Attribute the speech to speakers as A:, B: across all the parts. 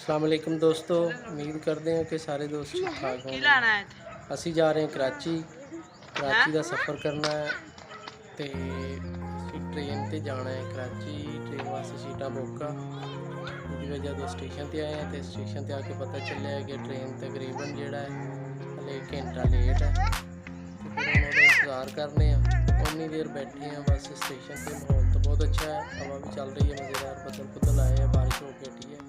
A: अस्सलाम वालेकुम दोस्तों, उम्मीद करते हैं कि सारे दोस्त ठीक ठाक होंगे। ਅਸੀਂ ਜਾ ਰਹੇ ਹਾਂ कराची ਦਾ सफ़र करना है तो ट्रेन ते जाना है कराची। ट्रेन वास्ते सीटां बुक आ, इसकी वजह तो स्टेशन ते आए हैं तो स्टेशन ते आके पता चलिया कि ट्रेन तकरीबन जोड़ा है हले घंटा लेट है। तो फिर उन्होंने इंतज़ार करने उन्नी देर बैठे हैं बस स्टेशन से। माहौल तो बहुत अच्छा है, हवा भी चल रही है मज़ेदार, बदल बदल आए हैं, बारिश हो के हटी है।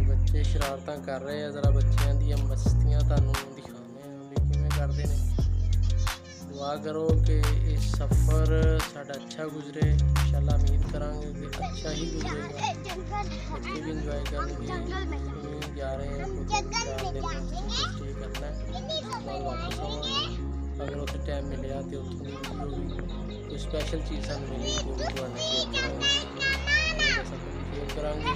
A: बच्चे शरारत कर रहे हैं, ज़रा बच्चों दी मस्तियाँ तुहानूं दिखाने भी किवें करदे ने। दुआ करो कि ये सफ़र साडा अच्छा गुजरे, इंशाअल्लाह उम्मीद करांगे कि अच्छा ही गुजरेगा। बच्चे भी इंजॉय करेंगे। जा रहे हैं कुछ 4 दिन स्टे करना है, बाद वापस आवांगे। अगर उत्थे टाइम मिलिया तो उत्थों दी वीडियो कोई स्पैशल चीज़ सानूं मिली तो भी तुहानूं शेयर करांगे।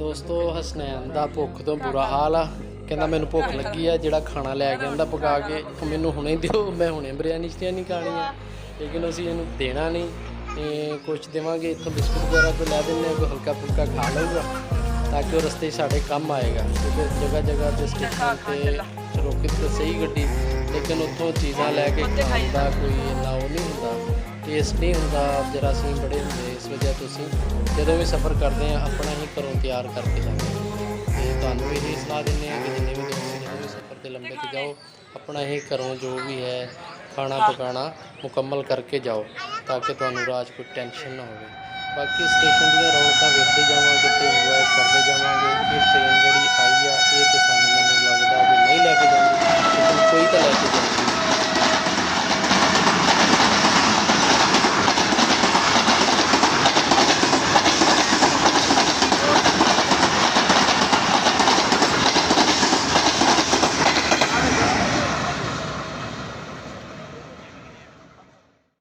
A: दोस्तों हसनैन का भुख तो बुरा हाल आ, कहना मैनू भुख लगी है, जोड़ा खाना लैके आंदा पका के मैनू हुणे दिओ, मैं हुणे बिरयानी शरियानी खानी है। लेकिन असीं इहनूं देना नहीं, कुछ देवांगे इत्थों बिस्कुट वगैरह कोई लै दिंदे, कोई हल्का फुल्का खा लऊगा ताकि वो रस्ते साढ़े कम आएगा। क्योंकि जगह जगह पर स्टेशन पर रोकी तो सही गड्डी, लेकिन उत्थों चीज़ां लैके खाण दा कोई इन्ना वो नहीं हुंदा, टेस्ट नहीं हुंदा, जरासीम बड़े हुंदे। इस वजह तो असीं ਜਦੋਂ भी सफ़र करते हैं अपना ही घरों तैयार करके जाते हैं। तो तुहानूं यही सलाह देंगे कि जिन्ने भी दोस्त जो भी सफ़र के लंबे ते जाओ अपना ही घरों जो भी है खाना पकाना मुकम्मल करके जाओ, ताकि तुहानूं राह च कोई टेंशन ना हो। बाकी स्टेशन दी रौनकां वेखदे जावांगे ते इंजॉय करते जावांगे। ये ट्रेन जिहड़ी आई आ ये तो सानूं मैनूं लगदा भी नहीं लैके जांदी, लेकिन कोई तो लैके जांदी।